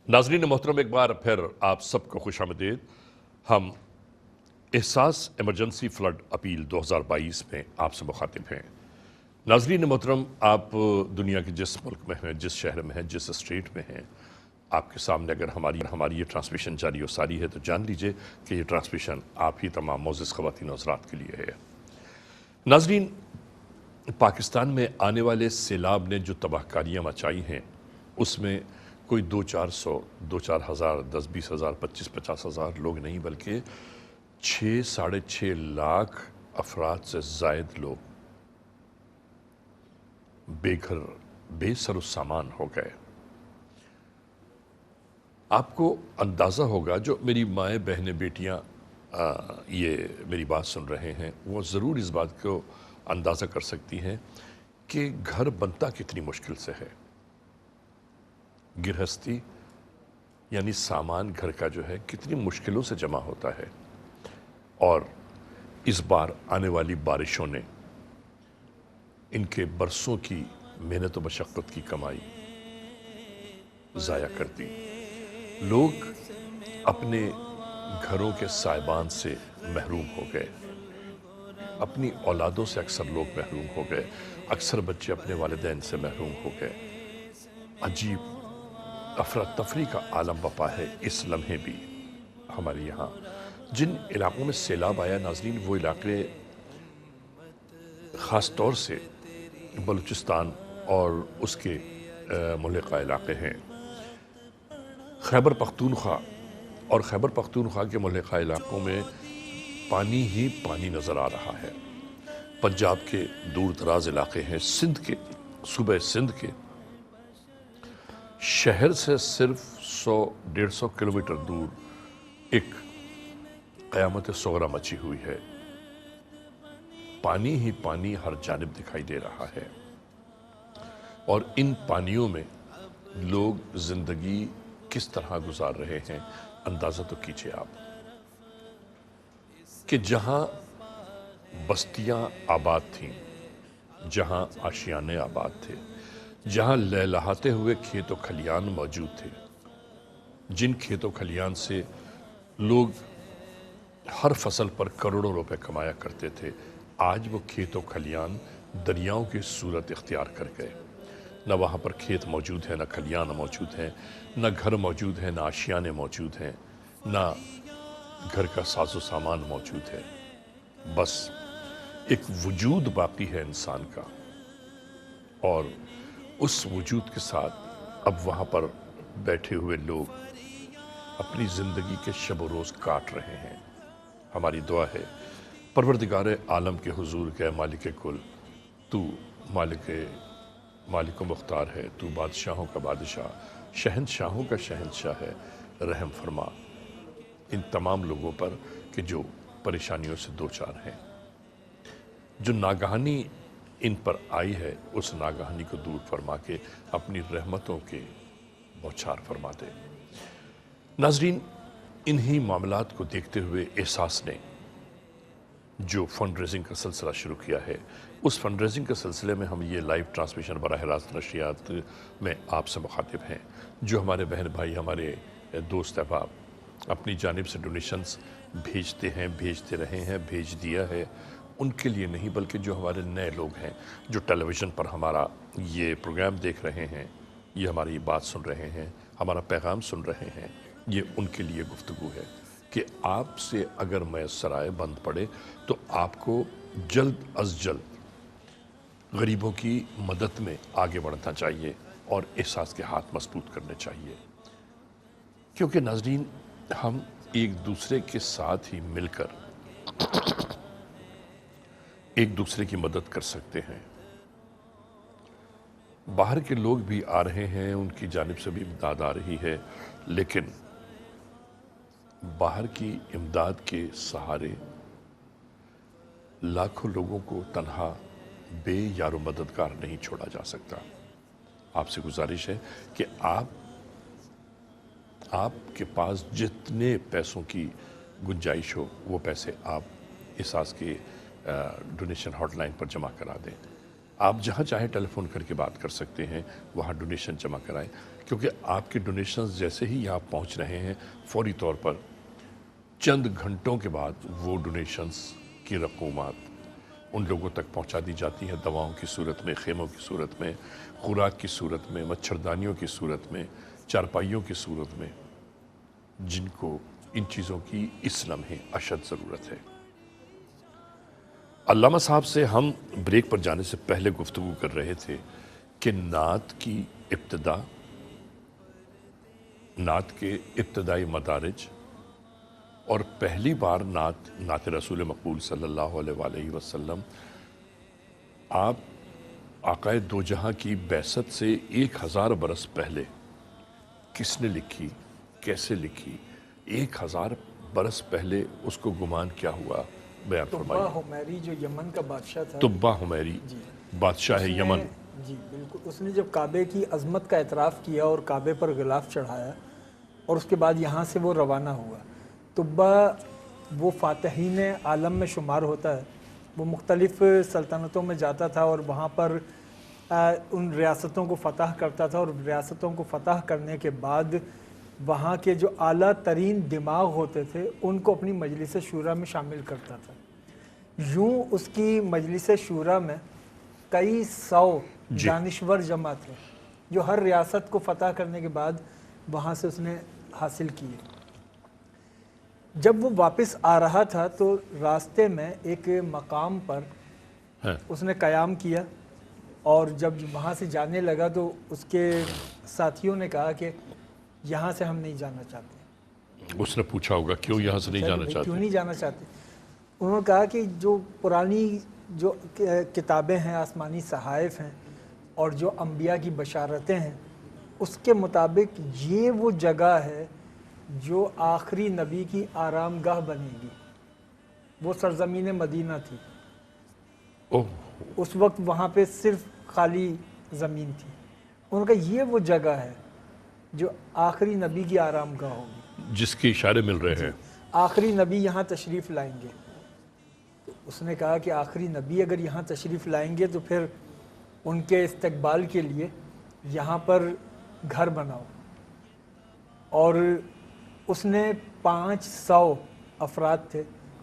नाज़रीन मोहतरम, एक बार फिर आप सबको खुश आमदीद। हम एहसास एमरजेंसी फ़्लड अपील 2022 में आपसे मुखातिब हैं। नाज़रीन मोहतरम, आप दुनिया के जिस मुल्क में हैं, जिस शहर में हैं, जिस स्टेट में हैं, आपके सामने अगर हमारी ये ट्रांसमिशन जारी और सारी है तो जान लीजिए कि ये ट्रांसमिशन आप ही तमाम मोअज़्ज़ज़ ख़वातीन और हज़रात के लिए है। नाज़रीन, पाकिस्तान में आने वाले सैलाब ने जो तबाहकारियाँ मचाई हैं, उसमें कोई 2-400, 2-4 हज़ार, 10-20 हज़ार, 25-50 हज़ार लोग नहीं, बल्कि 6-6.5 लाख अफराद से ज़ायद लोग बेघर, बेसर सामान हो गए। आपको अंदाज़ा होगा, जो मेरी माएँ, बहनें, बेटियाँ ये मेरी बात सुन रहे हैं, वो ज़रूर इस बात को अंदाज़ा कर सकती हैं कि घर बनता कितनी मुश्किल से है। गृहस्थी यानी सामान घर का जो है कितनी मुश्किलों से जमा होता है, और इस बार आने वाली बारिशों ने इनके बरसों की मेहनत व मशक्क़त की कमाई ज़ाया कर दी। लोग अपने घरों के साइबान से महरूम हो गए, अपनी औलादों से अक्सर लोग महरूम हो गए, अक्सर बच्चे अपने वालिदैन से महरूम हो गए। अजीब अफरा तफरी का आलम बपा है इस लम्हे भी हमारे यहाँ। जिन इलाकों में सैलाब आया नाज़रीन, वो इलाके ख़ास तौर से बलूचिस्तान और उसके मुल्हिका इलाके हैं। खैबर पख्तूनख्वा और खैबर पख्तूनख्वा के मुल्हिका इलाकों में पानी ही पानी नज़र आ रहा है। पंजाब के दूर दराज इलाके हैं, सिंध के सूबे सिंध के शहर से सिर्फ 100-150 किलोमीटर दूर एक क़यामत सुग़रा मची हुई है। पानी ही पानी हर जानिब दिखाई दे रहा है, और इन पानियों में लोग ज़िंदगी किस तरह गुजार रहे हैं, अंदाज़ा तो कीजिए आप कि जहाँ बस्तियाँ आबाद थीं, जहाँ आशियाने आबाद थे, जहाँ लहलहाते हुए खेत व खलियान मौजूद थे, जिन खेतों खलियान से लोग हर फसल पर करोड़ों रुपए कमाया करते थे, आज वो खेतों खलियान दरियाओं की सूरत इख्तियार कर गए। न वहाँ पर खेत मौजूद है, न खलियान मौजूद हैं, न घर मौजूद हैं, न आशियाने मौजूद हैं, न घर का साजो सामान मौजूद है। बस एक वजूद बाकी है इंसान का, और उस वजूद के साथ अब वहाँ पर बैठे हुए लोग अपनी ज़िंदगी के शब रोज़ काट रहे हैं। हमारी दुआ है परवरदिगार आलम के हुजूर के मालिक कुल, तू मालिक मुख्तार है, तू बादशाहों का बादशाह, शहंशाहों का शहंशाह है, रहम फरमा इन तमाम लोगों पर कि जो परेशानियों से दो चार हैं। जो नागहानी इन पर आई है, उस नागहानी को दूर फरमा के अपनी रहमतों के बौछार फरमा दे। नाज़रीन, इन्हीं मामलात को देखते हुए एहसास ने जो फंड रेजिंग का सिलसिला शुरू किया है, उस फंड रेजिंग के सिलसिले में हम ये लाइव ट्रांसमिशन बराह रास्त नशरियात में आपसे मुखातिब हैं। जो हमारे बहन भाई, हमारे दोस्त अहबाब अपनी जानिब से डोनेशंस भेजते हैं, भेजते रहे हैं, भेज दिया है, उनके लिए नहीं, बल्कि जो हमारे नए लोग हैं, जो टेलीविज़न पर हमारा ये प्रोग्राम देख रहे हैं, ये हमारी बात सुन रहे हैं, हमारा पैगाम सुन रहे हैं, ये उनके लिए गुफ्तगू है कि आपसे अगर मैसर आए, बंद पड़े, तो आपको जल्द अज जल्द गरीबों की मदद में आगे बढ़ना चाहिए और एहसास के हाथ मजबूत करने चाहिए। क्योंकि नाज़रीन, हम एक दूसरे के साथ ही मिलकर एक दूसरे की मदद कर सकते हैं। बाहर के लोग भी आ रहे हैं, उनकी जानिब से भी इमदाद आ रही है, लेकिन बाहर की इमदाद के सहारे लाखों लोगों को तन्हा बेयारो मददगार नहीं छोड़ा जा सकता। आपसे गुजारिश है कि आपके पास जितने पैसों की गुंजाइश हो, वो पैसे आप एहसास के डोनेशन हॉटलाइन पर जमा करा दें। آپ جہاں چاہیں ٹیلی فون کر کے بات کر سکتے ہیں، وہاں ڈونیشن جمع کرائیں، کیونکہ آپ کے ڈونیشنز جیسے ہی یہاں پہنچ رہے ہیں فوری طور پر چند گھنٹوں کے بعد وہ ڈونیشنز کی رقومات ان لوگوں تک پہنچا دی جاتی ہیں، دواؤں کی صورت میں، خیموں کی صورت میں، خوراک کی صورت میں، مچھردانیوں کی صورت میں، چارپائیوں کی صورت میں، جن کو ان چیزوں کی اس لمحے اشد ضرورت ہے۔ علامہ صاحب سے ہم بریک پر جانے سے پہلے گفتگو کر رہے تھے کہ نعت کی ابتدا، نعت کے ابتدائی مدارج اور پہلی بار نعت رسول مقبول صلی اللہ علیہ وآلہ وسلم آپ آقا دو جہاں کی بعثت سے 1000 برس پہلے کس نے لکھی، کیسے لکھی، 1000 برس پہلے اس کو گمان کیا ہوا، بیان فرمائیے۔ طبہ حمیری جو یمن کا بادشاہ تھا، طبہ حمیری بادشاہ یمن، جی بالکل، اس نے جب کعبے کی عظمت کا اعتراف کیا اور کعبے پر غلاف چڑھایا اور اس کے بعد یہاں سے وہ روانہ ہوا۔ طبہ وہ فاتحین عالم میں شمار ہوتا ہے، وہ مختلف سلطنتوں میں جاتا تھا اور وہاں پر ان ریاستوں کو فتح کرتا تھا، اور ریاستوں کو فتح کرنے کے بعد وہاں کے جو اعلیٰ ترین دماغ ہوتے تھے ان کو اپنی مجلس شورا میں شامل کرتا تھا۔ یوں اس کی مجلس شورا میں کئی سو دانشور جمع تھے جو ہر ریاست کو فتح کرنے کے بعد وہاں سے اس نے حاصل کیے۔ جب وہ واپس آ رہا تھا تو راستے میں ایک مقام پر اس نے قیام کیا، اور جب وہاں سے جانے لگا تو اس کے ساتھیوں نے کہا کہ یہاں سے ہم نہیں جانا چاہتے۔ اس نے پوچھا ہوگا کیوں یہاں سے نہیں جانا چاہتے؟ کیوں نہیں جانا چاہتے؟ انہوں نے کہا کہ جو پرانی جو کتابیں ہیں، آسمانی صحائف ہیں اور جو انبیاء کی بشارتیں ہیں، اس کے مطابق یہ وہ جگہ ہے جو آخری نبی کی آرام گاہ بنے گی۔ وہ سرزمین مدینہ تھی، اس وقت وہاں پہ صرف خالی زمین تھی۔ انہوں نے کہا یہ وہ جگہ ہے جو آخری نبی کی آرام گاہ ہوگی، جس کے اشارے مل رہے ہیں، آخری نبی یہاں تشریف لائیں گے۔ تو اس نے کہا کہ آخری نبی اگر یہاں تشریف لائیں گے تو پھر ان کے استقبال کے لیے یہاں پر گھر بناؤ۔ اور اس نے 500 افراد تھے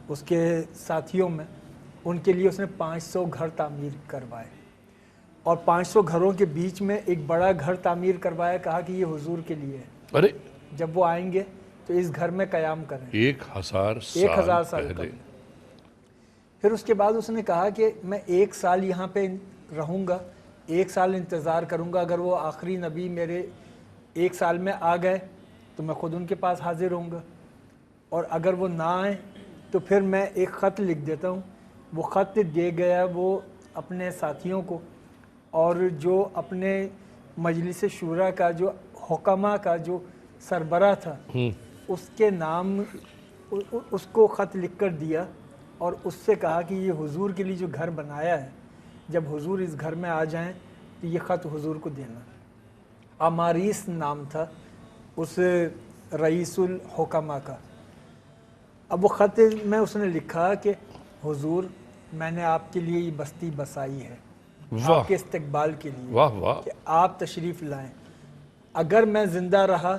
اس کے ساتھیوں میں، ان کے لیے اس نے 500 گھر تعمیر کروائے، اور 500 گھروں کے بیچ میں ایک بڑا گھر تعمیر کروایا، کہا کہ یہ حضور کے لیے ہے، ارے جب وہ آئیں گے تو اس گھر میں قیام کریں 1000 1000 سال قبل۔ پہلے۔ پھر اس کے بعد اس نے کہا کہ میں 1 سال یہاں پہ رہوں گا، 1 سال انتظار کروں گا، اگر وہ آخری نبی میرے 1 سال میں آ گئے تو میں خود ان کے پاس حاضر ہوں گا، اور اگر وہ نہ آئیں تو پھر میں ایک خط لکھ دیتا ہوں۔ وہ خط دے گیا وہ اپنے ساتھیوں کو، اور جو اپنے مجلس شورا کا جو حکمہ کا جو سربراہ تھا اس کے نام اس کو خط لکھ کر دیا، اور اس سے کہا کہ یہ حضور کے لیے جو گھر بنایا ہے، جب حضور اس گھر میں آ جائیں تو یہ خط حضور کو دینا۔ اماریس نام تھا اس رئیس الحکمہ کا۔ اب وہ خط میں اس نے لکھا کہ حضور میں نے آپ کے لیے یہ بستی بسائی ہے، آپ کے استقبال کے لیے، واہ واہ، کہ آپ تشریف لائیں۔ اگر میں زندہ رہا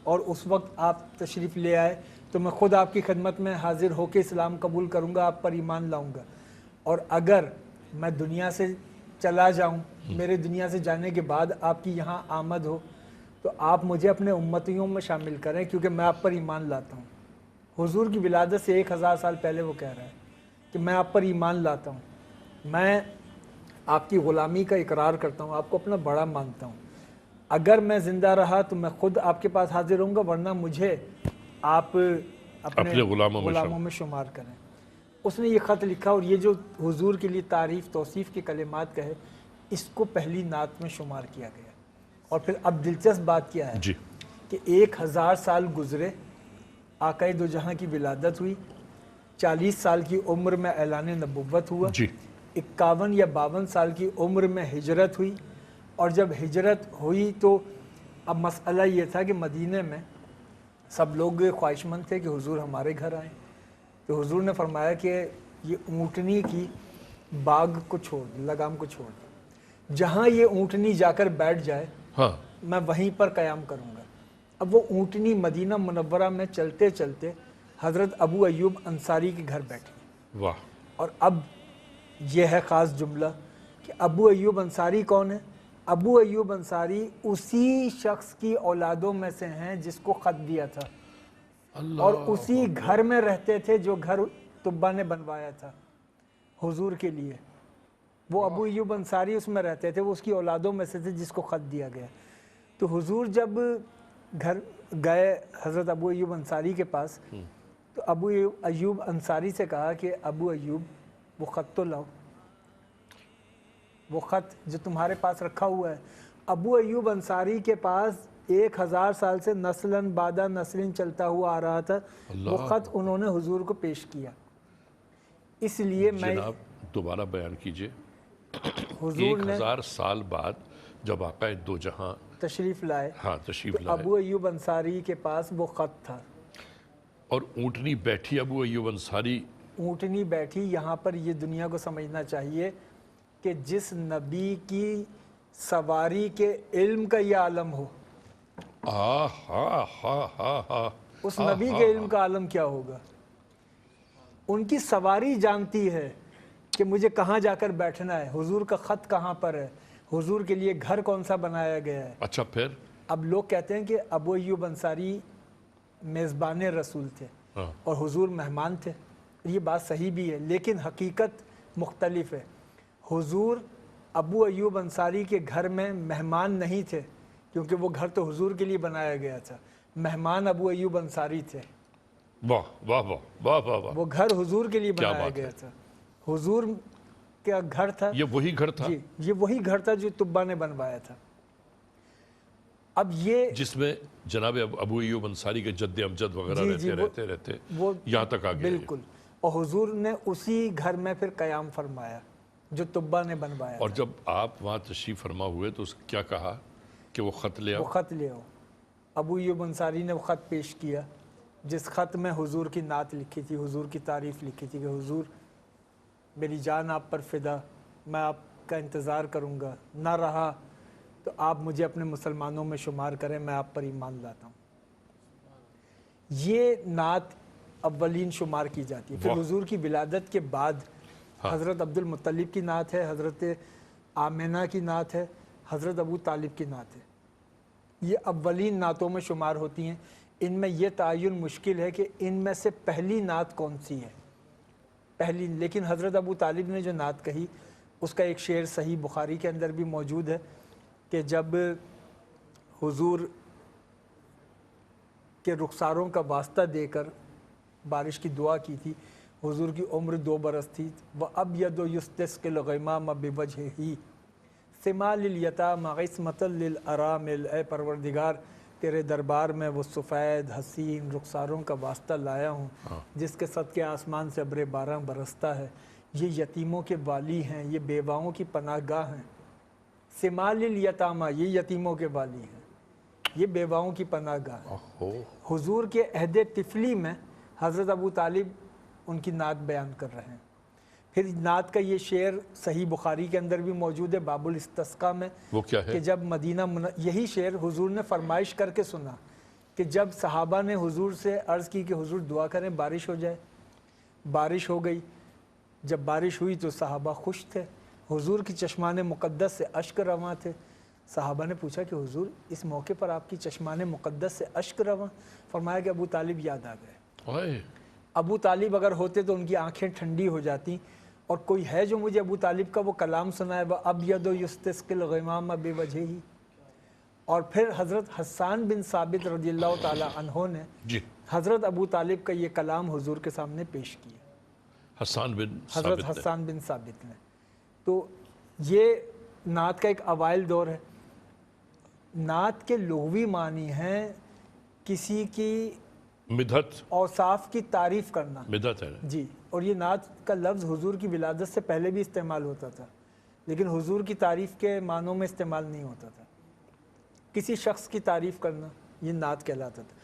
اور اس وقت آپ تشریف لے آئے تو میں خود آپ کی خدمت میں حاضر ہو کے اسلام قبول کروں گا، آپ پر ایمان لاؤں گا، اور اگر میں دنیا سے چلا جاؤں، میرے دنیا سے جانے کے بعد آپ کی یہاں آمد ہو تو آپ مجھے اپنے امتیوں میں شامل کریں، کیونکہ میں آپ پر ایمان لاتا ہوں۔ حضور کی ولادت سے 1000 سال پہلے وہ کہہ رہا ہے کہ میں آپ پر ایمان لاتا ہوں، میں آپ کی غلامی کا اقرار کرتا ہوں، آپ کو اپنا بڑا مانتا ہوں، اگر میں زندہ رہا تو میں خود آپ کے پاس حاضر ہوں گا، ورنہ مجھے آپ اپنے غلاموں میں شمار کریں۔ اس نے یہ خط لکھا، اور یہ جو حضور کے لیے تعریف توصیف کے کلمات کہے، اس کو پہلی نعت میں شمار کیا گیا۔ اور پھر اب دلچسپ بات کیا ہے کہ 1000 سال گزرے، آقا دو جہاں کی ولادت ہوئی، 40 سال کی عمر میں اعلان نبوت ہوا، 51 یا 52 سال کی عمر میں ہجرت ہوئی، اور جب ہجرت ہوئی تو اب مسئلہ یہ تھا کہ مدینہ میں سب لوگ خواہش مند تھے کہ حضور ہمارے گھر آئیں، تو حضور نے فرمایا کہ یہ اونٹنی کی باغ کو چھوڑ دیں، لگام کو چھوڑ دیں، جہاں یہ اونٹنی جا کر بیٹھ جائے ہاں میں وہیں پر قیام کروں گا۔ اب وہ اونٹنی مدینہ منورہ میں چلتے چلتے حضرت ابو ایوب انصاری کے گھر بیٹھی، واہ، اور اب یہ ہے خاص جملہ کہ ابو ایوب انصاری کون ہے؟ ابو ایوب انصاری اسی شخص کی اولادوں میں سے ہیں جس کو خط دیا تھا، اللہ، اور اسی گھر میں رہتے تھے جو گھر طبا نے بنوایا تھا حضور کے لیے۔ وہ ابو ایوب انصاری اس میں رہتے تھے، وہ اس کی اولادوں میں سے تھے جس کو خط دیا گیا۔ تو حضور جب گھر گئے حضرت ابو ایوب انصاری کے پاس، تو ابو ایوب انصاری سے کہا کہ ابو ایوب وہ خط تو لاؤ، وہ خط جو تمہارے پاس رکھا ہوا ہے۔ ابو ایوب انصاری کے پاس 1000 سال سے نسلاً بعد نسلیں چلتا ہوا آ رہا تھا، وہ خط انہوں نے حضور کو پیش کیا۔ اس لیے میں جناب دوبارہ بیان کیجئے۔ حضور نے 1000 سال بعد جب آقا دو جہاں تشریف لائے ہاں تشریف تو لائے ابو ایوب انصاری کے پاس وہ خط تھا۔ اور اونٹنی بیٹھی ابو ایوب انصاری، اونٹنی بیٹھی، یہاں پر یہ دنیا کو سمجھنا چاہیے کہ جس نبی کی سواری کے علم کا یہ عالم ہو، اس نبی کے علم کا عالم کیا ہوگا؟ ان کی سواری جانتی ہے کہ مجھے کہاں جا کر بیٹھنا ہے، حضور کا خط کہاں پر ہے، حضور کے لیے گھر کون سا بنایا گیا ہے۔ اچھا پھر اب لوگ کہتے ہیں کہ ابو ایوب انصاری میزبان رسول تھے ہاں اور حضور مہمان تھے، یہ بات صحیح بھی ہے، لیکن حقیقت مختلف ہے۔ حضور ابو ایوب انصاری کے گھر میں مہمان نہیں تھے، کیونکہ وہ گھر تو حضور کے لیے بنایا گیا تھا، مہمان ابو ایوب انصاری تھے، واہ واہ واہ واہ واہ واہ، وہ گھر حضور کے لیے کیا بنایا بات گیا ہے۔ تھا۔ حضور کا گھر تھا، یہ وہی گھر تھا جی یہ وہی گھر تھا جو طبا نے بنوایا تھا۔ اب یہ جس میں جناب ابو ایوب انصاری کے جد امجد وغیرہ رہتے وہ یہاں تک آ گیا یہ۔ بالکل، اور حضور نے اسی گھر میں پھر قیام فرمایا جو طبا نے بنوایا اور تھا۔ جب آپ وہاں تشریف فرما ہوئے تو اس کیا کہا کہ وہ خط لے وہ آؤ؟ خط لے آؤ۔ ابو ایوب انصاری نے وہ خط پیش کیا جس خط میں حضور کی نعت لکھی تھی، حضور کی تعریف لکھی تھی کہ حضور میری جان آپ پر فدا، میں آپ کا انتظار کروں گا، نہ رہا تو آپ مجھے اپنے مسلمانوں میں شمار کریں، میں آپ پر ایمان لاتا ہوں۔ یہ نعت اولین شمار کی جاتی ہے۔ پھر حضور کی ولادت کے بعد حضرت عبد المطلب کی نعت ہے، حضرت آمنہ کی نعت ہے، حضرت ابو طالب کی نعت ہے، یہ اولین نعتوں میں شمار ہوتی ہیں۔ ان میں یہ تعین مشکل ہے کہ ان میں سے پہلی نعت کون سی ہے، پہلی، لیکن حضرت ابو طالب نے جو نعت کہی اس کا ایک شعر صحیح بخاری کے اندر بھی موجود ہے کہ جب حضور کے رخساروں کا واسطہ دے کر بارش کی دعا کی تھی، حضور کی عمر 2 برس تھی، وَأَبْيَضُ يُسْتَسْقِي الْغَمَامَ بِوَجْهِهِ ثِمَالِ الْيَتَامَى عِصْمَةً لِلْأَرَامِلِ، اے پروردگار تیرے دربار میں وہ سفید حسین رخساروں کا واسطہ لایا ہوں جس کے صدقے آسمان سے ابر بارہ برستا ہے، یہ یتیموں کے والی ہیں، یہ بیواؤں کی پناہ گاہ ہیں۔ ثِمَالِ الْيَتَامَى، یہ یتیموں کے والی ہیں، یہ بیواؤں کی پناہ گاہ ہے۔ حضور کے عہد طفلی میں حضرت ابو طالب ان کی نعت بیان کر رہے ہیں۔ پھر نعت کا یہ شعر صحیح بخاری کے اندر بھی موجود ہے باب الاستسقاء میں، وہ کیا ہے؟ کہ جب مدینہ یہی شعر حضور نے فرمائش کر کے سنا کہ جب صحابہ نے حضور سے عرض کی کہ حضور دعا کریں بارش ہو جائے، بارش ہو گئی، جب بارش ہوئی تو صحابہ خوش تھے، حضور کی چشمان مقدس سے اشک رواں تھے۔ صحابہ نے پوچھا کہ حضور اس موقع پر آپ کی چشمان مقدس سے اشک رواں؟ فرمایا کہ ابو طالب یاد آ گئے۔ ابو طالب اگر ہوتے تو ان کی آنکھیں ٹھنڈی ہو جاتی، اور کوئی ہے جو مجھے ابو طالب کا وہ کلام سنائے، وَأَبْيَضُ يُسْتَسْقِي الْغَمَامَ بِوَجْهِهِ۔ اور پھر حضرت حسان بن ثابت رضی اللہ تعالی عنہ نے حضرت ابو طالب کا یہ کلام حضور کے سامنے پیش کیا، حضرت حسان بن ثابت نے۔ تو یہ نعت کا ایک اوائل دور ہے۔ نعت کے لغوی معنی ہیں کسی کی مدحت، اوصاف کی تعریف کرنا، مدحت ہے جی، اور یہ نعت کا لفظ حضور کی ولادت سے پہلے بھی استعمال ہوتا تھا، لیکن حضور کی تعریف کے معنوں میں استعمال نہیں ہوتا تھا۔ کسی شخص کی تعریف کرنا یہ نعت کہلاتا تھا۔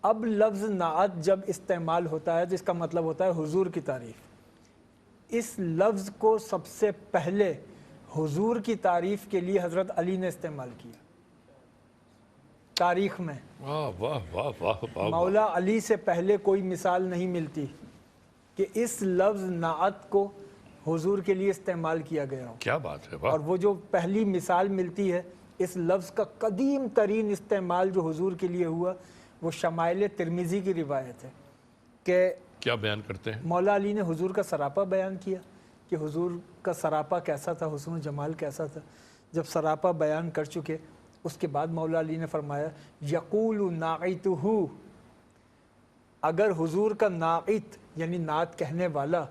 اب لفظ نعت جب استعمال ہوتا ہے تو اس کا مطلب ہوتا ہے حضور کی تعریف۔ اس لفظ کو سب سے پہلے हुजूर की तारीफ के लिए हज़रत अली ने इस्तेमाल किया तारीख में। वाह वाह वाह वाह वाह। मौला अली से पहले कोई मिसाल नहीं मिलती कि इस लफ्ज़ नाअत को हुजूर के लिए इस्तेमाल किया गया हो। क्या बात है, वाह। और वो जो पहली मिसाल मिलती है इस लफ्ज़ का कदीम तरीन इस्तेमाल जो हुजूर के लिए हुआ, वो शमाइल तिरमिज़ी की रिवायत है कि क्या बयान करते हैं? मौला अली ने हुजूर का सरापा बयान किया कि हुजूर का सरापा कैसा था, हुस्न जमाल कैसा था। जब सरापा बयान कर चुके उसके बाद मौला अली ने फरमाया यक़ूलु नाइतुहु, अगर हुजूर का नाइत यानी नात कहने वाला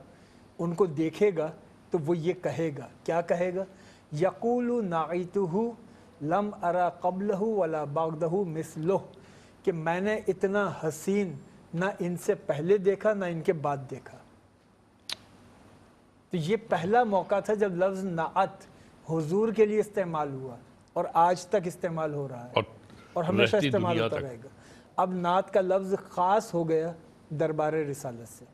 उनको देखेगा तो वो ये कहेगा, क्या कहेगा? यक़ूलु नाइतुहु लम अरा क़ब्लहु वला बादहु मिस्लुह, कि मैंने इतना हसीन ना इनसे पहले देखा ना इनके बाद देखा। तो ये पहला मौका था जब लफ्ज़ नाअत हुजूर के लिए इस्तेमाल हुआ और आज तक इस्तेमाल हो रहा है और हमेशा रहती इस्तेमाल दुनिया होता तक। रहेगा। अब नात का लफ्ज़ ख़ास हो गया दरबार रिसालत से।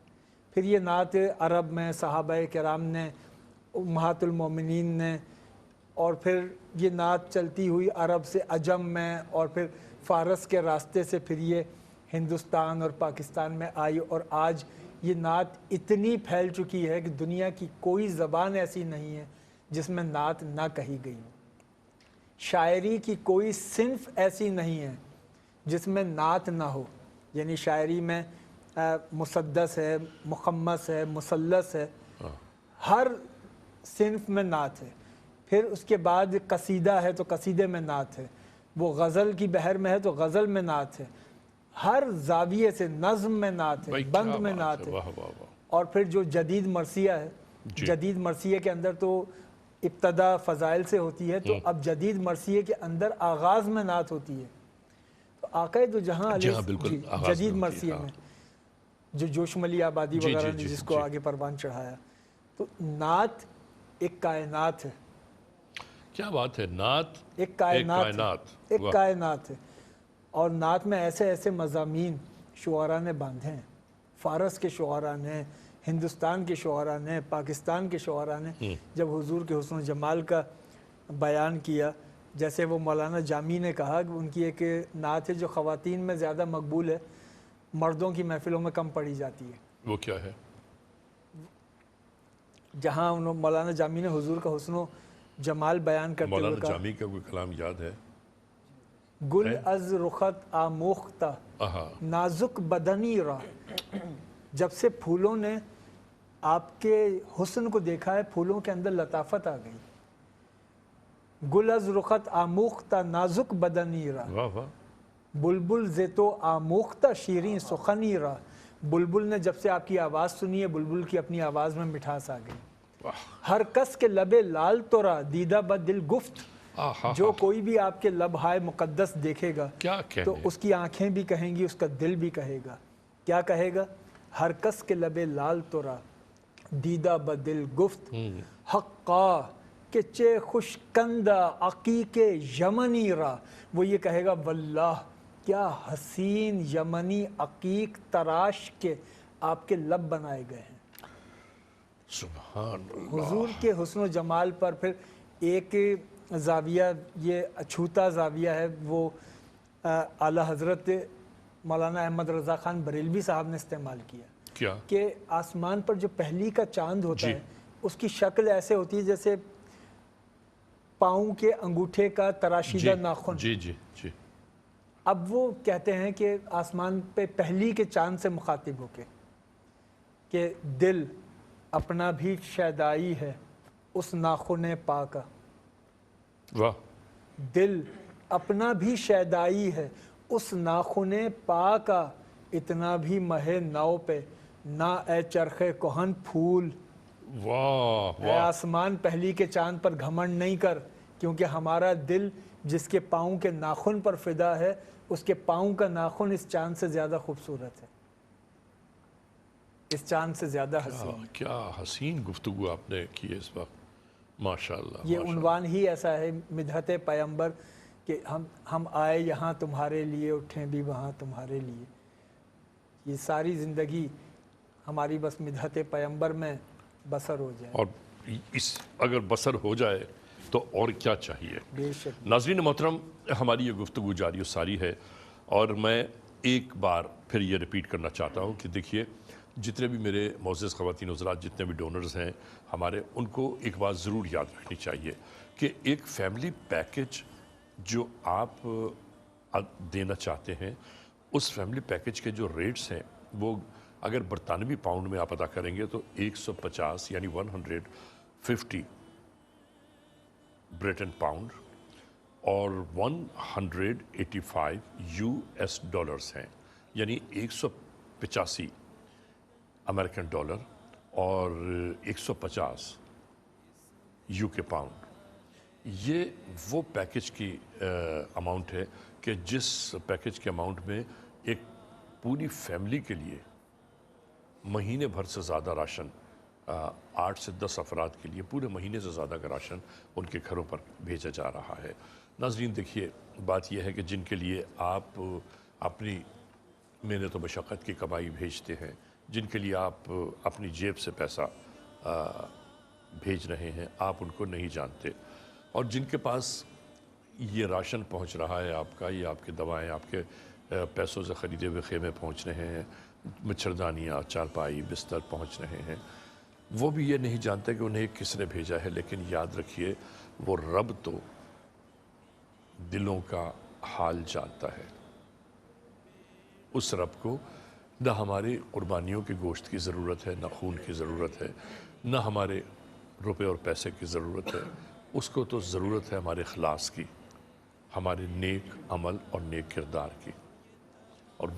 फिर ये नात अरब में सहाबाए किराम ने, उम्महातुल मोमिनीन ने, और फिर ये नात चलती हुई अरब से अजम में और फिर फ़ारस के रास्ते से फिर ये हिंदुस्तान और पाकिस्तान में आई और आज ये नात इतनी फैल चुकी है कि दुनिया की कोई ज़बान ऐसी नहीं है जिसमें नात ना कही गई हो। शायरी की कोई सिन्फ ऐसी नहीं है जिसमें नात ना हो, यानी शायरी में मुसद्दस है, मुखम्मस है, मुसल्लस है, हर सिन्फ में नात है। फिर उसके बाद कसीदा है तो कसीदे में नात है, वो गज़ल की बहर में है तो गज़ल में नात है, हर जाविये से नज़्म में नात है, बंद में नात है। वाह वाह वाह। और फिर जो जदीद मरसिया है, जदीद मरसिया के अंदर तो इब्तदा फ़ज़ाइल से होती है, तो अब जदीद मरसिया के अंदर आगाज़ में नात होती है। तो आक़ाए दो जहाँ जदीद मरसिया में जो जोशमली आबादी वगैरह ने जिसको आगे परवान चढ़ाया, तो नात एक कायनात है। क्या बात है, नात एक कायनात है। और नात में ऐसे ऐसे मज़ामीन शुआरा ने बांधे हैं, फ़ारस के शुआरा ने, हिंदुस्तान के शुआरा ने, पाकिस्तान के शुआरा ने जब हुजूर के हुस्न जमाल का बयान किया, जैसे वो मौलाना जामी ने कहा कि उनकी एक नात है जो ख़वातीन में ज़्यादा मकबूल है, मर्दों की महफ़िलों में कम पढ़ी जाती है। वो क्या है? जहाँ उन्होंने मौलाना जामी ने हुजूर का हुस्न जमाल बयान करते हुए मौलाना कहा, जामी का कोई कलाम याद है? गुल अज रुखत आमोख्ता नाजुक बदनी रा, जब से फूलों ने आपके हुस्न को देखा है, फूलों के अंदर लताफत आ गई। गुल अज रुखत आमोख्ता नाजुक बदनी रा, वाह वाह। बुलबुल जे तो आमोख्ता शीरीं सुखनी रा, बुलबुल ने जब से आपकी आवाज़ सुनी है, बुलबुल की अपनी आवाज़ में मिठास आ गई। हर कस के लबे लाल तोरा दीदा ब दिल गुफ्त, जो कोई भी आपके लब हाय मुकद्दस देखेगा क्या तो उसकी आंखें भी कहेंगी, उसका दिल भी कहेगा। क्या कहेगा? हर कस के लबे लाल तोरा दीदा ब दिल गुफ्त, हक्का के चे खुशकंदा अकीके यमनी रा, वो ये कहेगा वल्लाह क्या हसीन यमनी अकीक तराश के आपके लब बनाए गए हैं। सुभान अल्लाह। हुजूर के हुस्न जमाल पर फिर एक जाविया, ये अछूता जाविया है, वो आला हज़रत मौलाना अहमद रज़ा ख़ान बरेलवी साहब ने इस्तेमाल किया। क्या? कि आसमान पर जो पहली का चांद होता है उसकी शक्ल ऐसे होती है जैसे पाँव के अंगूठे का तराशीदा नाखून। जी जी जी। अब वो कहते हैं कि आसमान पे पहली के चांद से मुखातिब होके कि दिल अपना भी शैदाई है उस नाखून पा का, वाह। दिल अपना भी शैदाई है उस नाखून पा का, इतना भी महे नाव पे ना ए चरखे कोहन फूल। वाह वाह। आसमान पहली के चांद पर घमंड नहीं कर, क्योंकि हमारा दिल जिसके पाँव के नाखून पर फिदा है, उसके पाँव का नाखून इस चांद से ज़्यादा खूबसूरत है, इस चांद से ज़्यादा हसीन। क्या हसीन गुफ्तगू आपने की है इस वक्त, माशाल्लाह। ये उन्वान ही ऐसा है मिदहत पैगंबर कि हम आए यहाँ तुम्हारे लिए, उठें भी वहाँ तुम्हारे लिए। ये सारी ज़िंदगी हमारी बस मिदहत पैगंबर में बसर हो जाए। और اس اگر بسر ہو جائے تو اور کیا چاہیے۔ بے شک ناظرین محترم، ہماری یہ گفتگو جاری و ساری ہے، اور میں ایک بار پھر یہ ریپیٹ کرنا چاہتا ہوں کہ دیکھیے، جتنے بھی میرے معزز خواتین حضرات، جتنے بھی ڈونرز ہیں ہمارے، ان کو ایک بات ضرور یاد رکھنی چاہیے کہ ایک فیملی پیکج جو آپ دینا چاہتے ہیں، اس فیملی پیکج کے جو ریٹس ہیں وہ اگر برطانوی پاؤنڈ میں آپ ادا کریں گے تو 150 یعنی 150 بریٹن پاؤنڈ اور 185 US ڈالرز ہیں، یعنی 185 امریکن ڈالر اور 150 UK پاؤنڈ۔ یہ وہ پیکج کی اماؤنٹ ہے کہ جس پیکج کے اماؤنٹ میں ایک پوری فیملی کے لیے مہینے بھر سے زیادہ راشن، 8 سے 10 افراد کے لیے پورے مہینے سے زیادہ کا راشن ان کے گھروں پر بھیجا جا رہا ہے۔ ناظرین دیکھیے، بات یہ ہے کہ جن کے لیے آپ اپنی محنت و مشقت کی کمائی بھیجتے ہیں، جن کے لیے آپ اپنی جیب سے پیسہ بھیج رہے ہیں، آپ ان کو نہیں جانتے، اور جن کے پاس یہ راشن پہنچ رہا ہے آپ کا، یہ آپ کی دوائیں آپ کے پیسوں سے خریدے ہوئے خیمے پہنچ رہے ہیں، مچھردانیاں، چارپائی، بستر پہنچ رہے ہیں، وہ بھی یہ نہیں جانتے کہ انہیں کس نے بھیجا ہے۔ لیکن یاد رکھیے، وہ رب تو دلوں کا حال جانتا ہے۔ اس رب کو نہ ہماری قربانیوں کے گوشت کی ضرورت ہے، نہ خون کی ضرورت ہے، نہ ہمارے روپے اور پیسے کی ضرورت ہے۔ اس کو تو ضرورت ہے ہمارے اخلاص کی، ہمارے نیک عمل اور نیک کردار کی، اور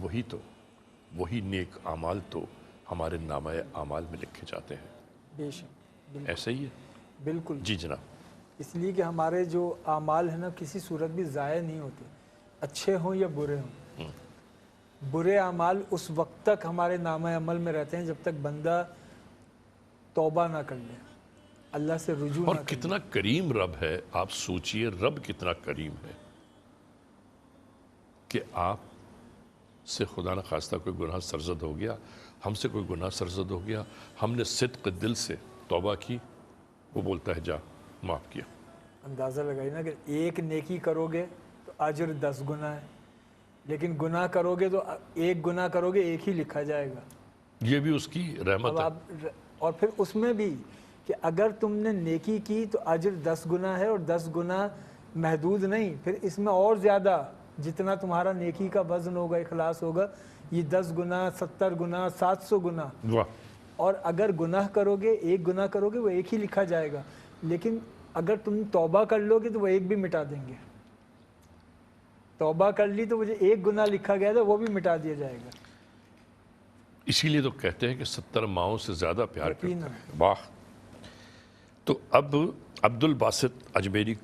وہی نیک اعمال تو ہمارے نامہ اعمال میں لکھے جاتے ہیں۔ بے شک، ایسا ہی ہے؟ بالکل جی جناب۔ اس لیے کہ ہمارے جو اعمال ہیں نا، کسی صورت بھی ضائع نہیں ہوتے، اچھے ہوں یا برے ہوں۔ برے اعمال اس وقت تک ہمارے نامہ عمل میں رہتے ہیں جب تک بندہ توبہ نہ کر لے، اللہ سے رجوع اور نہ کر لے۔ کتنا کریم رب ہے، آپ سوچئے رب کتنا کریم ہے کہ آپ سے خدا نخواستہ کوئی گناہ سرزد ہو گیا، ہم سے کوئی گناہ سرزد ہو گیا، ہم نے صدق دل سے توبہ کی، وہ بولتا ہے جا معاف کیا۔ اندازہ لگائی نا کہ ایک نیکی کرو گے تو اجر 10 گنا ہے، لیکن گناہ کرو گے تو ایک گناہ کرو گے ایک ہی لکھا جائے گا۔ یہ بھی اس کی رحمت ہے۔ اور پھر اس میں بھی کہ اگر تم نے نیکی کی تو اجر 10 گنا ہے، اور 10 گنا محدود نہیں، پھر اس میں اور زیادہ جتنا تمہارا نیکی کا وزن ہوگا، اخلاص ہوگا، یہ 10 گنا، 70 گنا، 700 گنا۔ واہ! اور اگر گناہ کرو گے، ایک گناہ کرو گے، وہ ایک ہی لکھا جائے گا، لیکن اگر تم توبہ کر لو گے تو وہ ایک بھی مٹا دیں گے۔ توبہ کر لی تو مجھے ایک گناہ لکھا گیا تھا، وہ بھی مٹا دیا جائے گا۔ اسی لیے تو کہتے ہیں کہ 70 ماؤں سے زیادہ پیار یقیناً۔ کرتا ہے۔ واہ! تو اب عبد الباسط اجمیری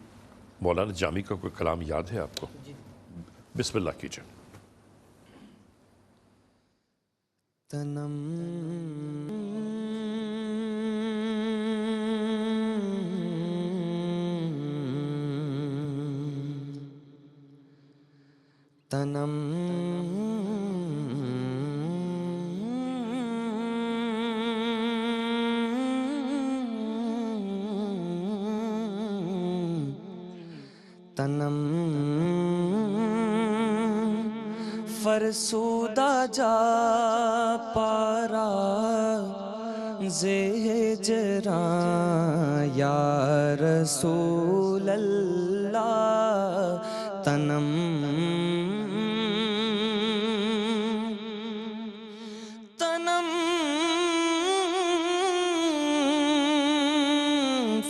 مولانا جامی کا کوئی کلام یاد ہے آپ کو؟ بسم اللہ کیجئے۔ تنم تنم تنم فرسودہ جا پارا زہجران یا رسول اللہ تنم تنم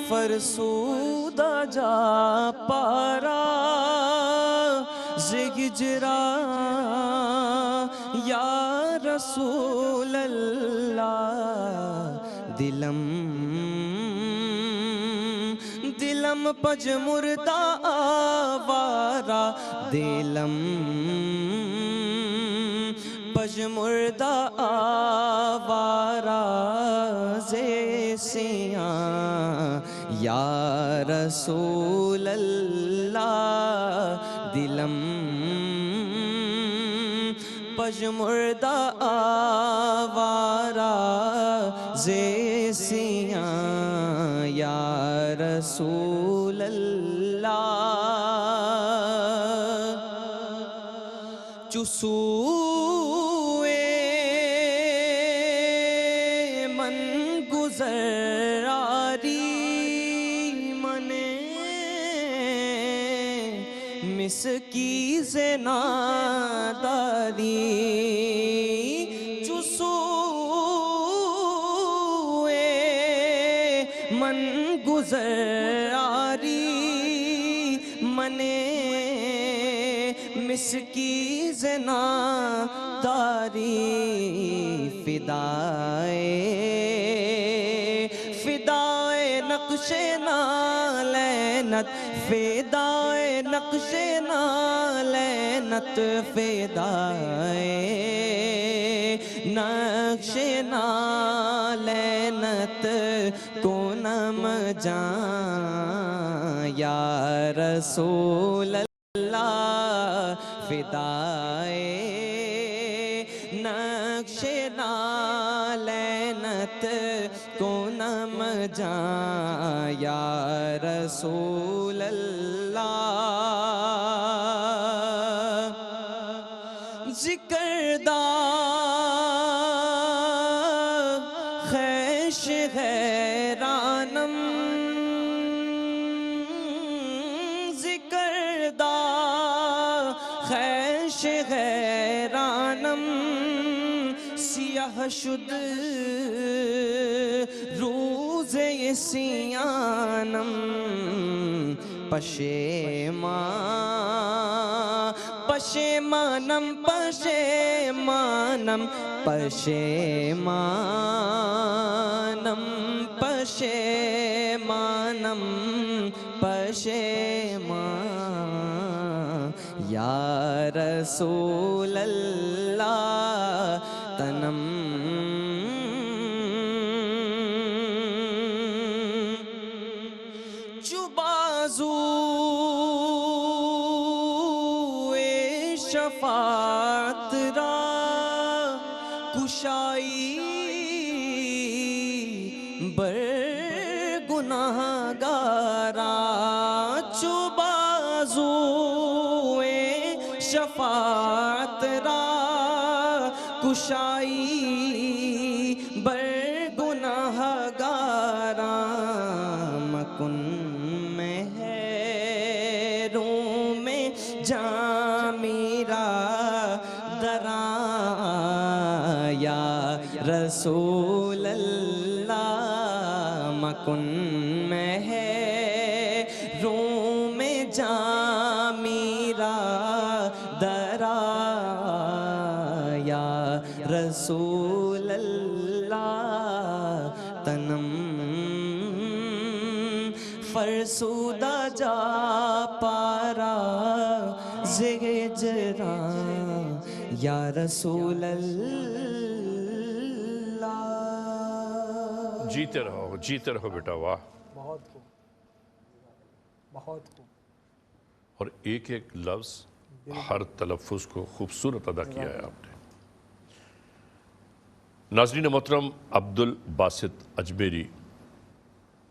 فرسودہ جا پارا زہجران یا رسول اللہ دلم پج مردہ آوارا دلم پج مردہ آوارا زیسیاں یا رسول اللہ دلم پج مردہ آوارا زیسیاں یا رسول اللہ چسوئے من گزر آری منے مسکی زناداری من گزر آری منے مسکی زناداری فدائے نقش نالینت فدائے نقش نالینت فدائے نقش نالینت کو نم جان یا رسول اللہ فدائے نقش نالینت کو نم جان یا رسول اللہ ذکردہ خیش غیرانم ذکردہ خیش غیرانم سیاہ شد روز سیانم پشیمانم پشیمانم پشیمانم پشیمانم پشیمان یا رسول اللہ تنم شفاعت را کشائی بر گناہ گارا چوبازوئے شفاعت را کشائی بر گناہ گارا مکن میں ہے روم میں جان میرا دراں یا رسول اللہ مکن میں ہے روم میں جان میرا دراں یا رسول اللہ تنم فرسودہ جا پارا زجران یا رسول اللہ جیتے رہو بیٹا واہ بہت خوب بہت خوب اور ایک ایک لفظ ہر تلفظ کو خوبصورت ادا کیا ہے آپ نے ناظرین محترم عبدالباسط اجمیری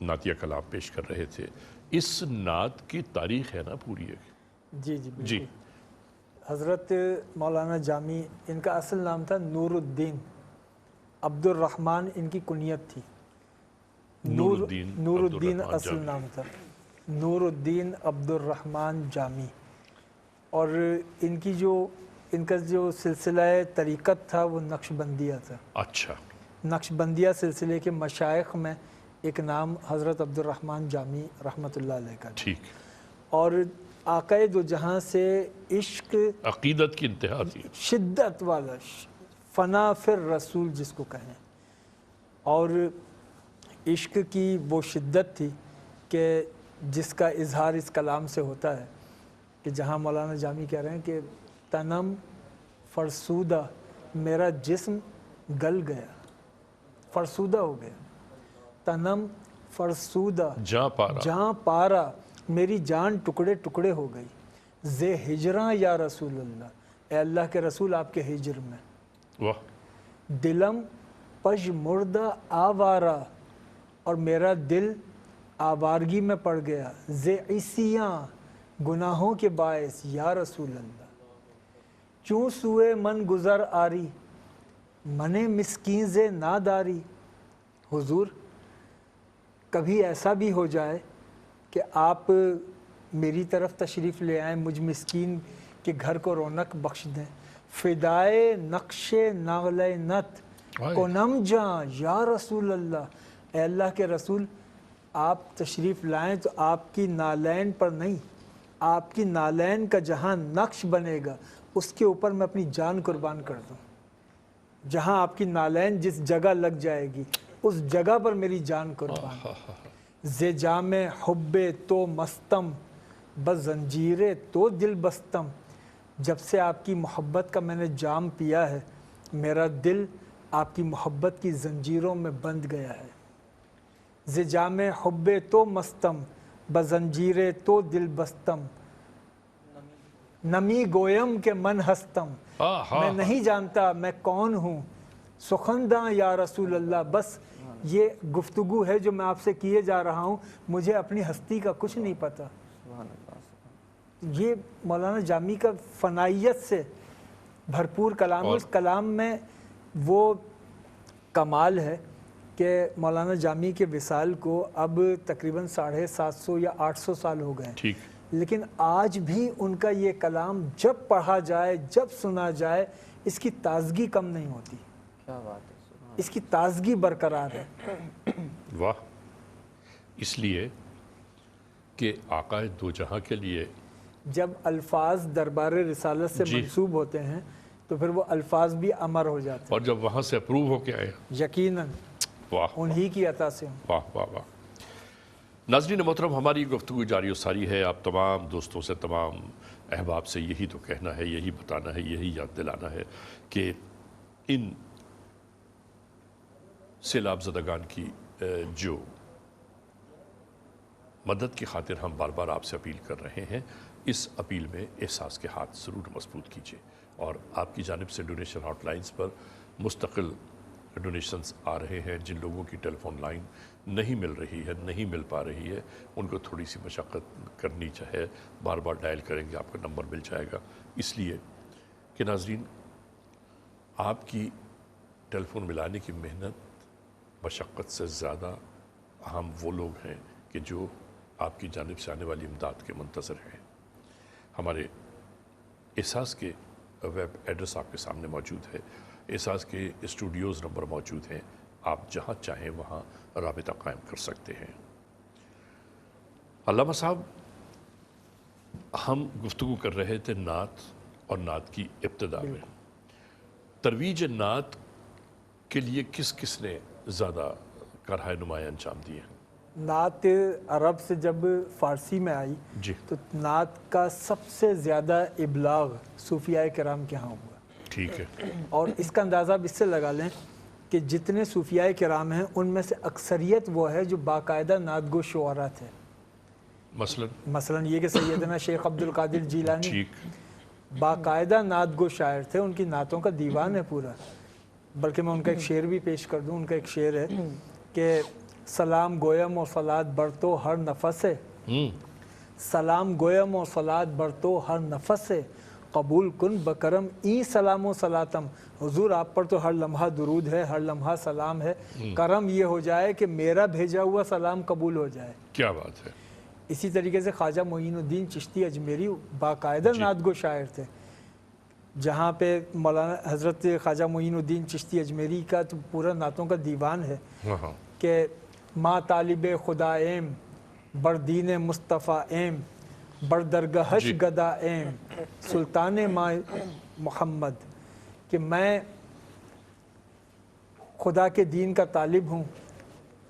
نعتیہ کلام پیش کر رہے تھے اس نعت کی تاریخ ہے نا پوری ایک جی جی بالکل جی حضرت مولانا جامی ان کا اصل نام تھا نور الدین عبد الرحمن ان کی کنیت تھی نور الدین اصل نام تھا نور الدین عبد الرحمن جامی اور ان کا جو سلسلہ طریقت تھا وہ نقشبندیہ تھا اچھا نقشبندیہ سلسلے کے مشائخ میں ایک نام حضرت عبد الرحمن جامی رحمۃ اللہ علیہ کا ٹھیک اور آقا دو جہاں سے عشق عقیدت کی انتہا تھی شدت والا فنا فر رسول جس کو کہیں اور عشق کی وہ شدت تھی کہ جس کا اظہار اس کلام سے ہوتا ہے کہ جہاں مولانا جامی کہہ رہے ہیں کہ تنم فرسودہ میرا جسم گل گیا فرسودہ ہو گیا تنم فرسودہ جہاں پارا میری جان ٹکڑے ٹکڑے ہو گئی زے ہجراں یا رسول اللہ اے اللہ کے رسول آپ کے ہجر میں واہ دلم پج مردہ آوارا اور میرا دل आवारगी में पड़ गया ज़ेइसियाँ गुनाहों के बायस या रसूल अल्लाह, चूँ सुए मन गुज़र आरी मने मिस्कीन ज़े नादारी। हुजूर, कभी ऐसा भी हो जाए कि आप मेरी तरफ तशरीफ़ ले आएँ, मुझ मिस्कीन के घर को रौनक बख्श दें। फ़िदाए नक्शे नागले नत कोनम जाँ या रसूल अल्लाह, ए अल्लाह के रसूल, आप तशरीफ़ लाएँ तो आपकी नालैन पर नहीं, आपकी नालैन का जहाँ नक्श बनेगा उसके ऊपर मैं अपनी जान कुर्बान कर दूँ। जहाँ आपकी नालैन जिस जगह लग जाएगी उस जगह पर मेरी जान कुर्बान। ज़े जामे हुब्बे तो मस्तम बस जंजीरे तो दिल बस्तम, जब से आपकी मोहब्बत का मैंने जाम पिया है मेरा दिल आपकी मोहब्बत की जंजीरों में बंध गया है। ज़े जामे हुब्बे तो मस्तम बस जंजीरे तो दिल बस्तम, नमी गोयम के मन हस्तम, मैं नहीं जानता मैं कौन हूँ सुखंदा या रसूल अल्लाह। बस ये गुफ्तगू है जो मैं आपसे किए जा रहा हूँ, मुझे अपनी हस्ती का कुछ नहीं पता। ये मौलाना जामी का फ़नाइयत से भरपूर कलाम है। उस कलाम में वो कमाल है कि मौलाना जामी के विसाल को अब तकरीबन 750 या 800 साल हो गए, ठीक, लेकिन आज भी उनका ये कलाम जब पढ़ा जाए, जब सुना जाए, इसकी ताजगी कम नहीं होती। क्या बात है, इसकी ताजगी बरकरार है। वाह। इसलिए कि आका दो जहां के लिए जब अल्फाज दरबार रिसालत से मंसूब होते हैं तो फिर वो अल्फाज भी अमर हो जाते हैं, और जब वहां से अप्रूव होके आए, यकीनन वाह उन्हीं की अता से। वाह वाह वाह। नाज़रीन मोहतरम, हमारी गुफ्तगू जारी सारी है। आप तमाम दोस्तों से, तमाम अहबाब से यही तो कहना है, यही बताना है, यही याद दिलाना है कि इन सैलाब ज़दगान की जो मदद की खातिर हम बार बार आपसे अपील कर रहे हैं, इस अपील में एहसास के हाथ ज़रूर मजबूत कीजिए। और आपकी जानिब से डोनेशन हॉटलाइंस पर मुस्तकिल डोनेशंस आ रहे हैं। जिन लोगों की टेलीफोन लाइन नहीं मिल रही है, नहीं मिल पा रही है, उनको थोड़ी सी मशक्क़त करनी चाहिए। बार बार डायल करेंगे आपका नंबर मिल जाएगा, इसलिए कि नाज़रीन आपकी टेलीफोन मिलाने की मेहनत मशक्क़त से ज़्यादा हम वो लोग हैं कि जो आपकी जानिब से आने वाली इमदाद के मुंतज़र हैं। हमारे एहसास के वेब एड्रेस आपके सामने मौजूद है, एहसास के स्टूडियोज़ नंबर मौजूद हैं, आप जहाँ चाहें वहाँ राबिता कायम कर सकते हैं। अल्लामा साहब, हम गुफ्तगू कर रहे थे नात और नात की इब्तिदा में। तरवीज नात के लिए किस किस ने ज़्यादा कारहाय नुमाया अंजाम दिए हैं? नात अरब से जब फ़ारसी में आई जी, तो नात का सबसे ज़्यादा इबलाग सूफियाए किराम के यहाँ हुआ। ठीक है। और इसका अंदाज़ा आप इससे लगा लें कि जितने सूफियाए किराम हैं उनमें से अक्सरियत वो है जो बाकायदा नातगो शुअरा थे। मसलन ये कि सैयदना शेख अब्दुल कादिर जीलानी ठीक, बाकायदा नातगो शायर थे, उनकी नातों का दीवान है पूरा। बल्कि मैं उनका एक शेर भी पेश कर दूं। उनका एक शेर है कि सलाम गोयम और सलात बरतो हर नफस है, सलाम गोयम और सलात बरतो हर नफस है, कबूल कुन बकरम ई सलाम व सलातम। हुजूर आप पर तो हर लम्हा दुरूद है, हर लम्हा सलाम है, करम ये हो जाए कि मेरा भेजा हुआ सलाम कबूल हो जाए। क्या बात है। इसी तरीके से ख्वाजा मोइनुद्दीन चिश्ती अजमेरी बाकायदा नातगो शायर थे। जहाँ पे मौलाना हज़रत ख्वाजा मोइनुद्दीन चिश्ती अजमेरी का तो पूरा नातों का दीवान है कि माँ तालिब खुदा एम बर दीन मुस्तफ़ा एम बर दरगहश गदा एम सुल्तान माँ मोहम्मद, कि मैं खुदा के दीन का तालिब हूँ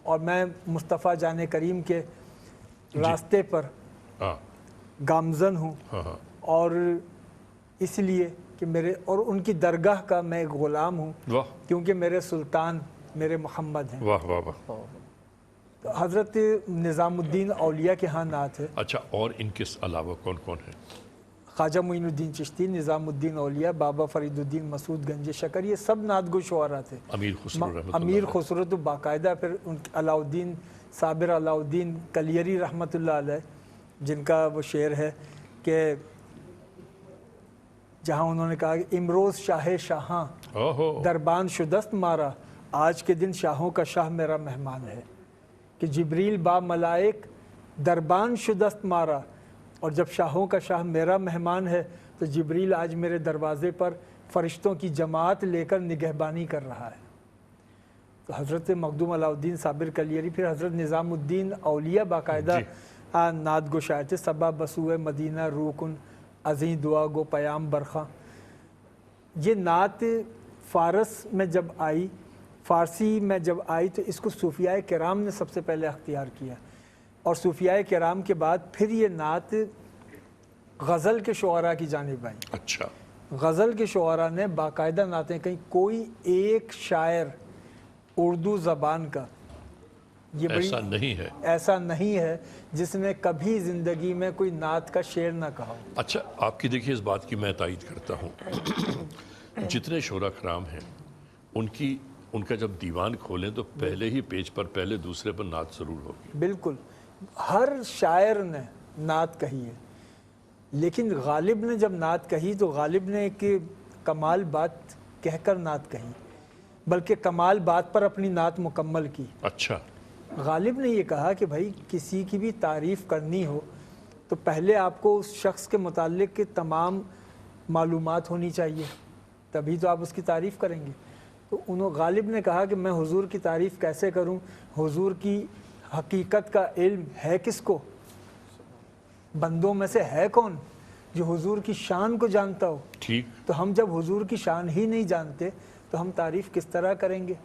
और मैं मुस्तफ़ा जाने करीम के रास्ते पर गामज़न हूँ, और इसलिए कि मेरे और उनकी दरगाह का मैं एक ग़ुलाम हूँ, क्योंकि मेरे सुल्तान मेरे मोहम्मद हैं। वाह वाह वाह। तो हज़रत निज़ामुद्दीन औलिया के यहाँ नात है। अच्छा, और इनके अलावा कौन कौन है? ख्वाजा मोइनुद्दीन चिश्ती, निज़ामुद्दीन औलिया, बाबा फरीदुद्दीन मसूद गंज शकर, ये सब नातगो शुअरा थे। अमीर खुसरो तो बाकायदा फिर अलाउद्दीन साबिर अलाउद्दीन कलियरी रहमतुल्लाह अलैह, जिनका वो शेर है कि जहाँ उन्होंने कहा कि इमरोज़ शाह शाहां ओहो, दरबान शुदस्त मारा, आज के दिन शाहों का शाह मेरा मेहमान है। कि जिब्रील बा मलाइक दरबान शुदस्त मारा, और जब शाहों का शाह मेरा मेहमान है तो जिब्रील आज मेरे दरवाज़े पर फ़रिश्तों की जमात लेकर निगहबानी कर रहा है। तो हज़रत मखदूम अलाउद्दीन साबिर कलियरी, फिर हज़रत निज़ामुद्दीन औलिया बाकायदा नात गो शायर थे। सबा बसूए मदीना रूकुन अज़ीं दुआ गो पयाम बरखा। ये नात फ़ारस में जब आई, फ़ारसी में जब आई, तो इसको सूफियाए किराम ने सबसे पहले अख्तियार किया, और सूफियाए किराम के बाद फिर ये नात गज़ल के शुअरा की जानिब आई। अच्छा, गज़ल के शुअरा ने बाकायदा नातें कहीं, कोई एक शायर उर्दू ज़बान का ये ऐसा नहीं है। ऐसा नहीं है जिसने कभी ज़िंदगी में कोई नात का शेर ना कहा हो। अच्छा, आपकी देखिए इस बात की मैं तायीद करता हूँ। जितने शोरा कराम हैं उनका जब दीवान खोलें तो पहले ही पेज पर, पहले दूसरे पर नात ज़रूर होगी। बिल्कुल, हर शायर ने नात कही है, लेकिन गालिब ने जब नात कही तो गालिब ने एक कमाल बात कहकर नात कही, बल्कि कमाल बात पर अपनी नात मुकम्मल की। अच्छा, गालिब ने ये कहा कि भाई किसी की भी तारीफ़ करनी हो तो पहले आपको उस शख्स के मुताल्लिक़ के तमाम मालूमात होनी चाहिए, तभी तो आप उसकी तारीफ़ करेंगे। तो उन्होंने गालिब ने कहा कि मैं हुजूर की तारीफ़ कैसे करूं, हुजूर की हकीकत का इल्म है किसको, बंदों में से है कौन जो हुजूर की शान को जानता हो। ठीक। तो हम जब हुजूर की शान ही नहीं जानते तो हम तारीफ़ किस तरह करेंगे,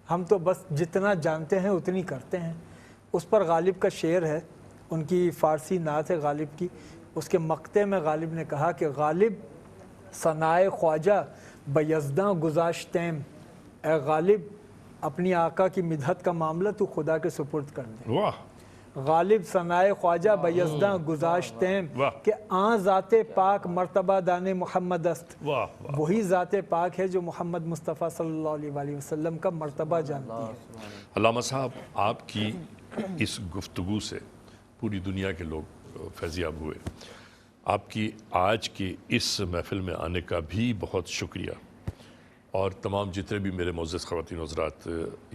हम तो बस जितना जानते हैं उतनी करते हैं। उस पर गालिब का शेर है, उनकी फ़ारसी नात है गालिब की, उसके मक्ते में गालिब ने कहा कि गालिब सनाए ख्वाजा बयज़दा गुज़ाश्तैम, ए गालिब अपनी आका की मिदहत का मामला तू खुदा के सुपुर्द कर दे। वाह, गालिब सनाए ख्वाजा बयज़दा गुज़ाश्तैम वाह। कि आ ज़ाते पाक मर्तबा दाने मोहम्मद अस्त, वाह, वाह। वही ज़ाते पाक है जो मोहम्मद मुस्तफ़ा सल्लल्लाहु अलैहि वसल्लम का मर्तबा जानती है। अल्लामा साहब, आपकी इस गुफ्तगू से पूरी दुनिया के लोग फैज़याब हुए। आपकी आज की इस महफ़िल में आने का भी बहुत शुक्रिया, और तमाम जितने भी मेरे मोअज़्ज़ज़ ख़वातीन हज़रात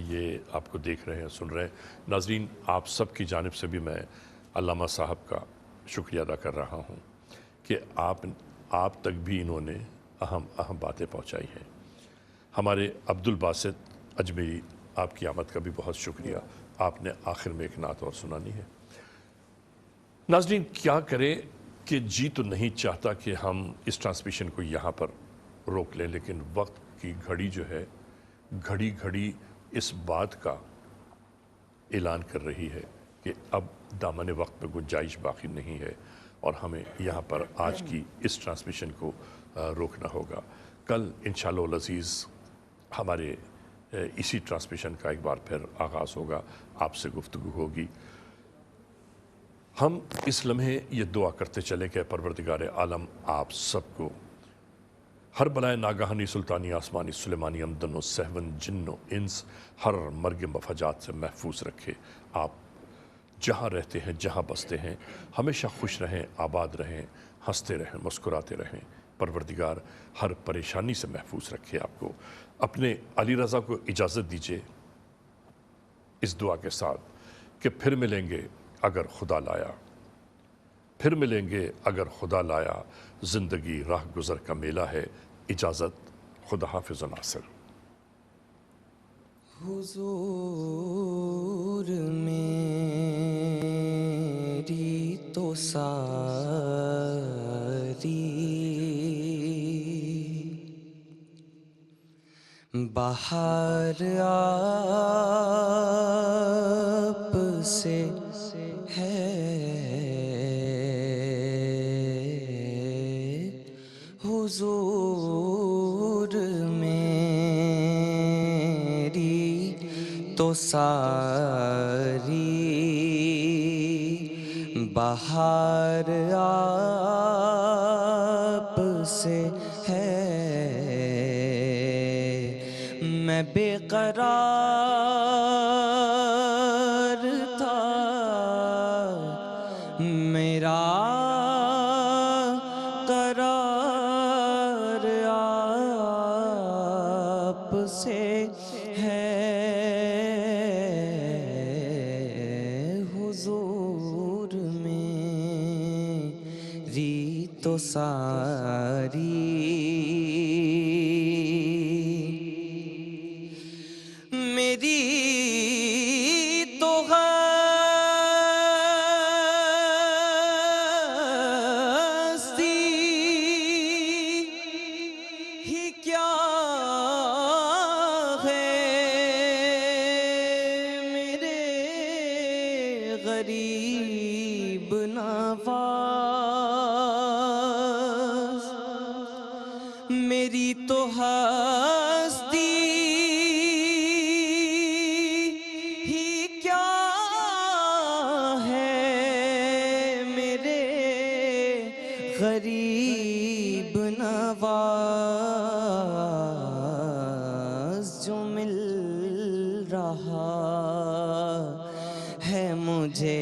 ये आपको देख रहे हैं, सुन रहे हैं, नाज़रीन, आप सब की जानिब से भी मैं अल्लामा साहब का शुक्रिया अदा कर रहा हूँ कि आप तक भी इन्होंने अहम बातें पहुँचाई हैं। हमारे अब्दुल बासित अजमेरी, आपकी आमद का भी बहुत शुक्रिया। आपने आखिर में एक नात और सुनानी है। नाज़रीन, क्या करें कि जी तो नहीं चाहता कि हम इस ट्रांसमिशन को यहाँ पर रोक लें, लेकिन वक्त की घड़ी जो है, घड़ी घड़ी इस बात का ऐलान कर रही है कि अब दामन वक्त में गुंजाइश बाकी नहीं है, और हमें यहाँ पर आज की इस ट्रांसमिशन को रोकना होगा। कल इंशाअल्लाह अज़ीज़ हमारे इसी ट्रांसमिशन का एक बार फिर आगाज़ होगा, आपसे गुफ्तगू होगी। हम इस लम्हे ये दुआ करते चले कि परवरदिगार आलम आप सबको हर बलाए नागहानी सुल्तानी आसमानी सुलेमानी अमदन सहवन जिन्नो इंस हर मर्ग मफजात से महफूज रखे। आप जहाँ रहते हैं, जहाँ बसते हैं, हमेशा खुश रहें, आबाद रहें, हंसते रहें, मुस्कुराते रहें। परवरदिगार हर परेशानी से महफूज रखे आपको। अपने अली रज़ा को इजाज़त दीजिए इस दुआ के साथ कि फिर मिलेंगे अगर खुदा लाया, फिर मिलेंगे अगर खुदा लाया, ज़िंदगी राह गुज़र का मेला है। इजाज़त, खुदा हाफ़िज़ व नासिर। हुजूर मेरी तो सारी बाहर आप से है, हुजूर मेरी तो सारी बाहर आप से है। मैं बेकरार था سے ہے حضور میری تو ساری میری تو ہستی ہی کیا ہے میرے غریب نواز میری تو ہستی ہی کیا ہے میرے غریب نواز جو مل رہا ہے مجھے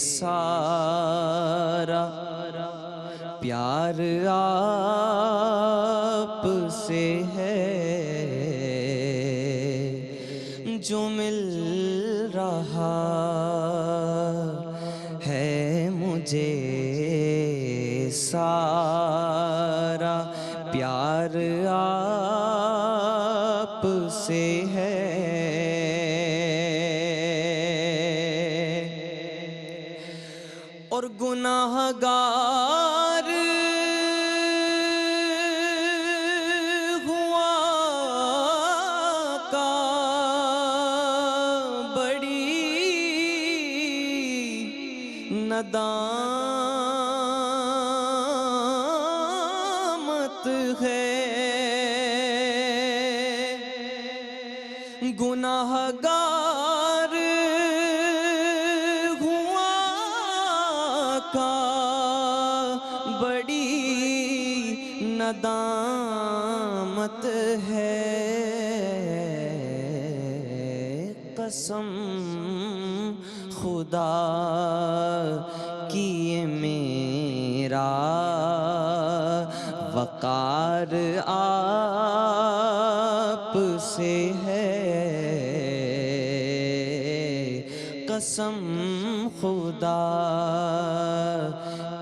سارا پیار آپ سے ہے جو مل رہا ہے مجھے سارا پیار آپ سے ہے اور گناہ گار ہوا کا بڑی ندامت ہے گناہ گار ہوا کا بڑی ندامت ہے قسم خدا کی یہ میرا وقار آپ سے ہے قسم خدا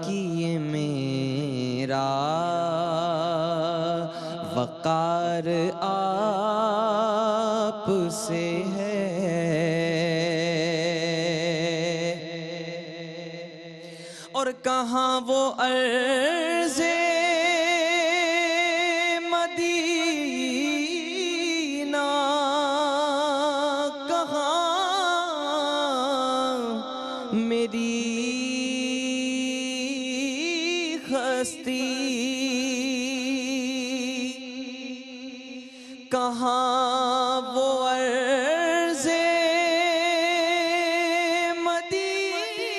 کی یہ میرا وقار آپ سے ہے اور کہاں وہ عرض مدینہ کہاں میری ہستی کہاں وہ عرض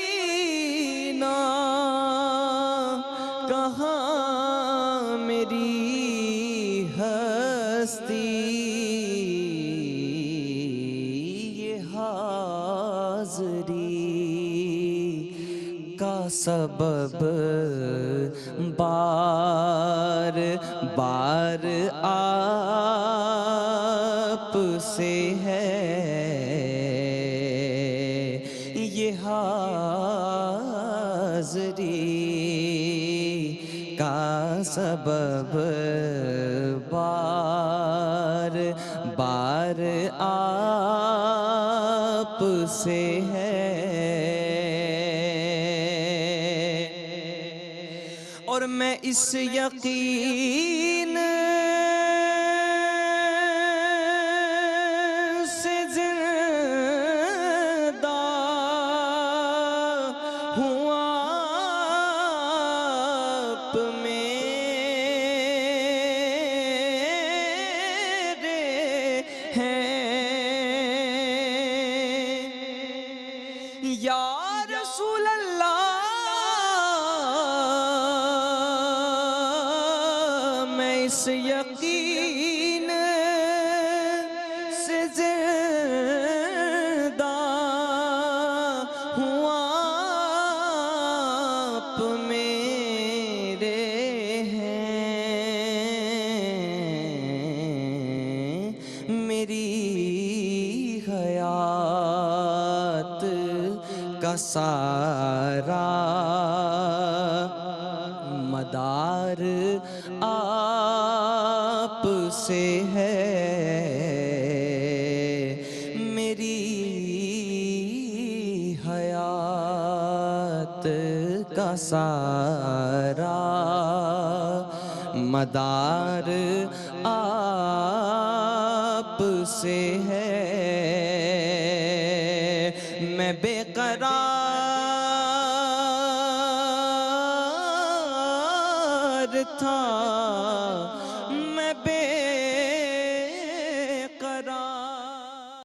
مدینہ کہاں میری ہستی یہ حاضری کا سبب بار بار آپ سے ہے یہ حاضری کا سبب بار بار آپ سے ہے اور میں اس یقین سے زندہ ہوں آپ میرے ہیں یا رسول اللہ اس یقین سے زندہ ہوں آپ میرے ہیں کا سارا مدار آپ سے ہے، میری حیات کا سارا مدار آپ سے ہے، میں بے قرار تھا